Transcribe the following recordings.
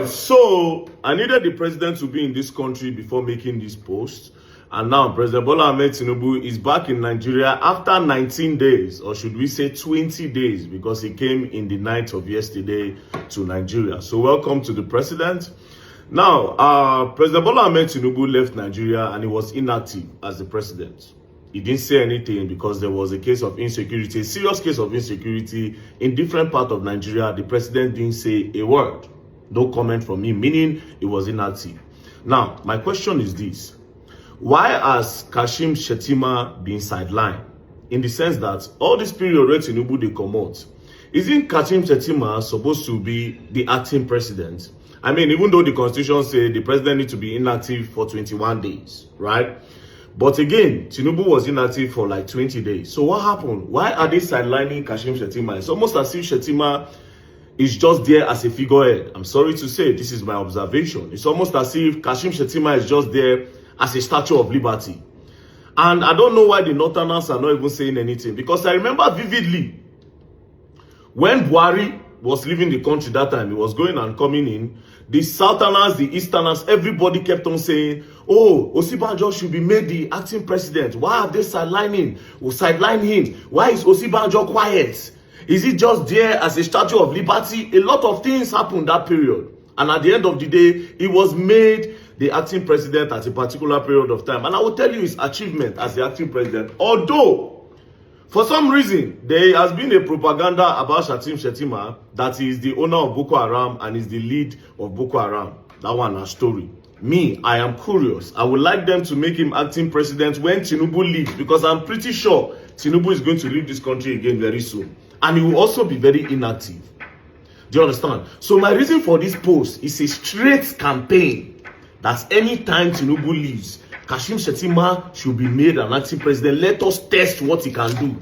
right, so I needed the president to be in this country before making this post. And now President Bola Ahmed Tinubu is back in Nigeria after 19 days, or should we say 20 days, because he came in the night of yesterday to Nigeria. So welcome to the president. Now, President Bola Ahmed Tinubu left Nigeria and he was inactive as the president. He didn't say anything because there was a case of insecurity, a serious case of insecurity in different parts of Nigeria. The president didn't say a word. No comment from him, meaning he was inactive. Now, my question is this. Why has Kashim Shettima been sidelined? In the sense that all this period where Tinubu they come out, isn't Kashim Shettima supposed to be the acting president? I mean, even though the constitution says the president needs to be inactive for 21 days, right? But again, Tinubu was inactive for like 20 days. So what happened? Why are they sidelining Kashim Shettima? It's almost as if Shettima is just there as a figurehead. I'm sorry to say, this is my observation. It's almost as if Kashim Shettima is just there as a statue of liberty. And I don't know why the Northerners are not even saying anything. Because I remember vividly, when Buhari was leaving the country that time, he was going and coming in, the Southerners, the Easterners, everybody kept on saying, oh, Osibanjo should be made the acting president. Why have they sidelined him? Why is Osibanjo quiet? Is he just there as a statue of liberty? A lot of things happened that period. And at the end of the day, he was made the acting president at a particular period of time. And I will tell you his achievement as the acting president. Although, for some reason, there has been a propaganda about Kashim Shettima that he is the owner of Boko Haram and is the lead of Boko Haram. That one a story. Me, I am curious. I would like them to make him acting president when Tinubu leaves, because I'm pretty sure Tinubu is going to leave this country again very soon. And he will also be very inactive. Do you understand? So my reason for this post is a straight campaign that anytime Tinubu leaves, Kashim Shettima should be made an acting president. Let us test what he can do.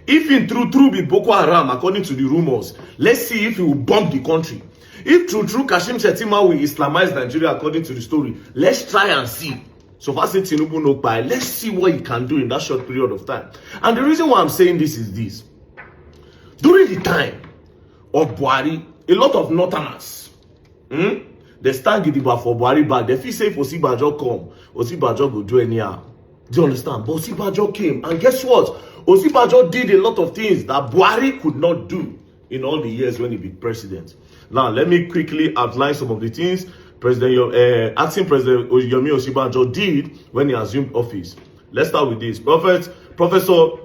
If in true be Boko Haram, according to the rumors, let's see if he will bomb the country. If true Kashim Shettima will Islamize Nigeria, according to the story, let's try and see. So far say Tinubu no buy, let's see what he can do in that short period of time. And the reason why I'm saying this is this. During the time of Buhari, a lot of Northerners, they stand gidigba for Buhari back. They feel say if Osibanjo come, Osibanjo go do anyhow. Do you understand? But Osibanjo came, and guess what? Osibanjo did a lot of things that Buhari could not do in all the years when he was president. Now, let me quickly outline some of the things acting President Yomi Osibanjo did when he assumed office. Let's start with this. Professor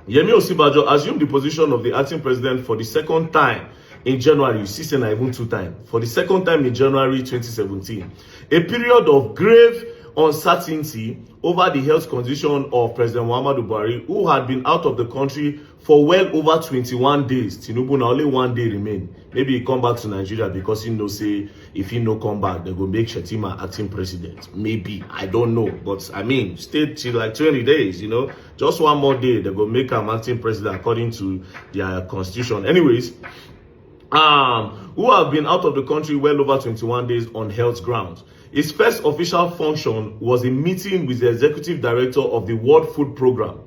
Yemi Osibanjo assumed the position of the acting president for the second time in January. You see, saying even 2 times. For the second time in January 2017. A period of grave uncertainty over the health condition of President Muhammadu Buhari, who had been out of the country for well over 21 days. Tinubu now only 1 day remain. Maybe he come back to Nigeria because he know say if he no come back, they go make Shettima acting president. Maybe, I don't know. But I mean, stay till like 20 days, you know. Just 1 more day, they go make him acting president according to their constitution. Anyways, who have been out of the country well over 21 days on health grounds. His first official function was a meeting with the executive director of the World Food Program,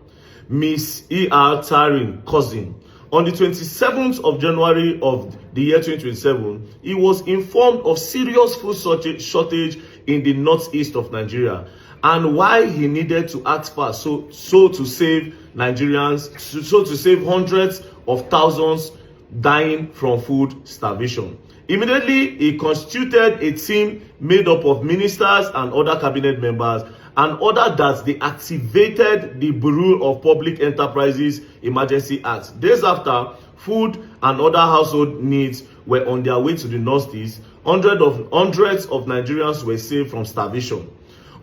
Ms. E.R. Tarin Cousin. On the 27th of January of the year 2027, he was informed of serious food shortage in the northeast of Nigeria and why he needed to act fast so to save Nigerians, so to save hundreds of thousands dying from food starvation. Immediately, he constituted a team made up of ministers and other cabinet members and ordered that they activated the Bureau of Public Enterprises Emergency Act. Days after, food and other household needs were on their way to the northeast. Hundreds of Nigerians were saved from starvation.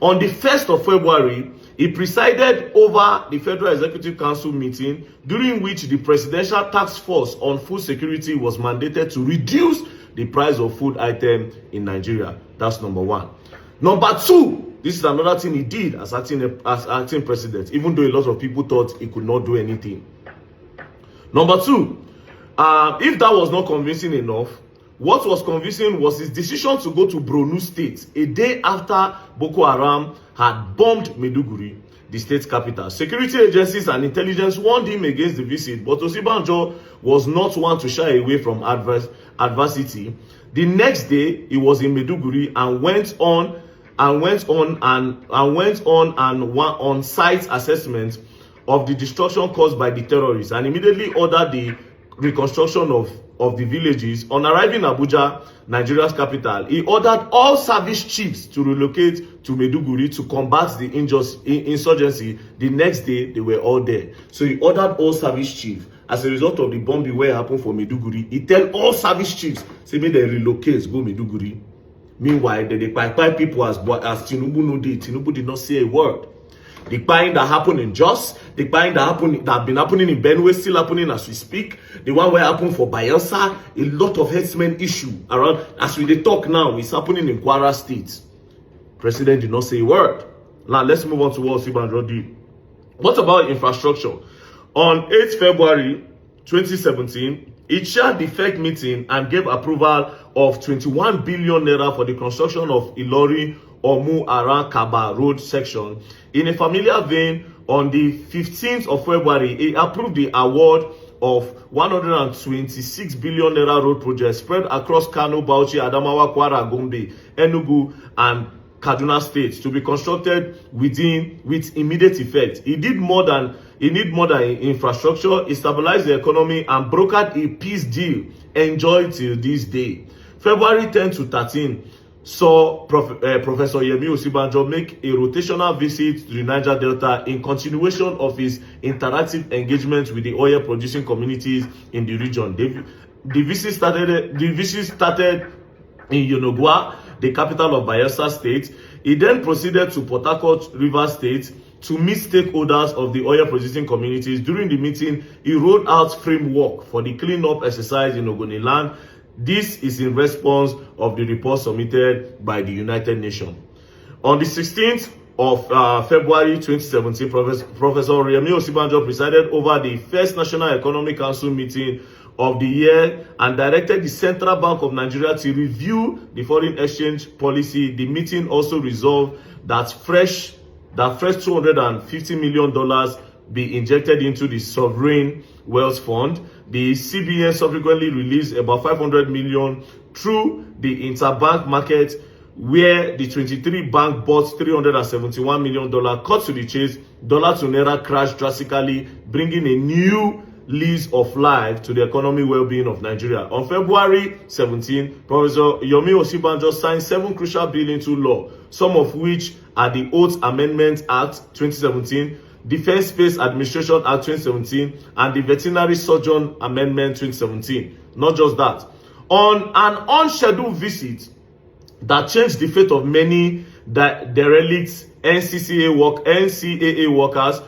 On the 1st of February, he presided over the Federal Executive Council meeting, during which the Presidential Task Force on Food Security was mandated to reduce the price of food items in Nigeria. That's number 1. Number 2, this is another thing he did as acting president, even though a lot of people thought he could not do anything. Number 2, if that was not convincing enough, what was convincing was his decision to go to Borno State a day after Boko Haram had bombed Maiduguri. the state capital. Security agencies and intelligence warned him against the visit, but Osinbajo was not one to shy away from adversity. The next day, he was in Maiduguri and went on site assessment of the destruction caused by the terrorists and immediately ordered the reconstruction of the villages. On arriving in Abuja, Nigeria's capital, he ordered all service chiefs to relocate to Maiduguri to combat the insurgency. The next day, they were all there. So he ordered all service chiefs. As a result of the bombing where happened for Maiduguri, he tell all service chiefs, say, may they relocate, go Maiduguri. Meanwhile, the kpai people as Tinubu no did. Tinubu did not say a word. The kpai that happened in Jos, the kpai that have been happening in Benue, still happening as we speak. The one where happened for Bayelsa, a lot of herdsmen issue around. As we talk now, it's happening in Kwara State. President did not say a word. Now let's move on to what Osinbajo did. What about infrastructure? On 8th February 2017, he chaired the FEC meeting and gave approval of 21 billion naira for the construction of Ilori Omu Aran Kaba road section. In a familiar vein, on the 15th of February, he approved the award of 126 billion naira road project spread across Kano, Bauchi, Adamawa, Kwara, Gombe, Enugu, and Kaduna states to be constructed with immediate effect. He need more than infrastructure. He stabilized the economy and brokered a peace deal enjoyed till this day. February 10 to 13 saw Professor Yemi Osinbajo make a rotational visit to the Niger Delta in continuation of his interactive engagement with the oil producing communities in the region. The visit started in Yonogwa, the capital of Bayelsa State. He then proceeded to Port Harcourt, Rivers State, to meet stakeholders of the oil producing communities. During the meeting, he rolled out framework for the cleanup exercise in Ogoniland. This is in response of the report submitted by the United Nations. On the 16th of February 2017, Professor Yemi Osinbajo presided over the first National Economic Council meeting of the year and directed the Central Bank of Nigeria to review the foreign exchange policy. The meeting also resolved that fresh $250 million be injected into the sovereign wealth fund. The CBN subsequently released about 500 million through the interbank market, where the 23 bank bought $371 million. Cut to the chase, dollar to naira crashed drastically, bringing a new lease of life to the economic well-being of Nigeria. On February 17, Professor Yomi Osinbajo signed 7 crucial bills into law, some of which are the Oath Amendment Act 2017, Defense Space Administration Act 2017, and the Veterinary Surgeon Amendment 2017. Not just that. On an unscheduled visit that changed the fate of many derelict NCAA workers,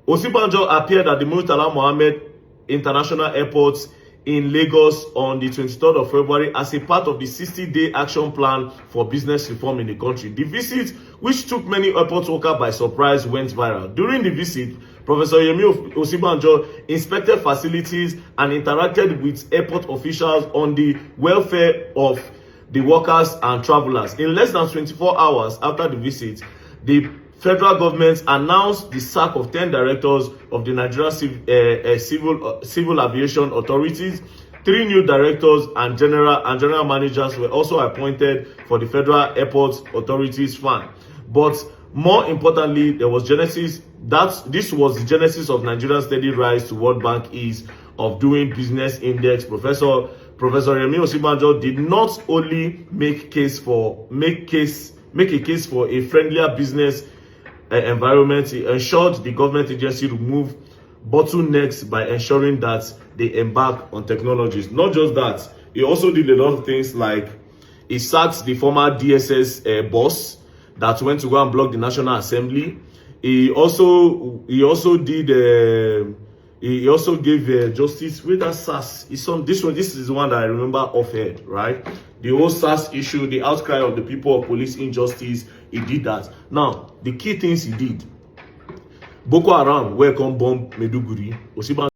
Osinbajo appeared at the Murtala Mohammed International Airport in Lagos on the 23rd of February as a part of the 60-day action plan for business reform in the country. The visit, which took many airport workers by surprise, went viral. During the visit, Professor Yemi Osinbajo inspected facilities and interacted with airport officials on the welfare of the workers and travelers. In less than 24 hours after the visit, the federal government announced the sack of 10 directors of the Nigeria Civil Aviation Authorities. 3 new directors and general managers were also appointed for the Federal Airport Authorities Fund. But more importantly, this was the genesis of Nigeria's steady rise to World Bank Ease of Doing Business Index. Professor Yemi Osinbajo did not only make a case for a friendlier business environment. He ensured the government agency remove bottlenecks by ensuring that they embark on technologies. Not just that, he also did a lot of things like he sacked the former DSS boss that went to go and block the National Assembly. He also gave justice with that SAS. This is the one that I remember offhand, right? The whole SAS issue, the outcry of the people of police injustice, he did that. Now, the key things he did: Boko Haram, where come bomb Maiduguri, Osinbajo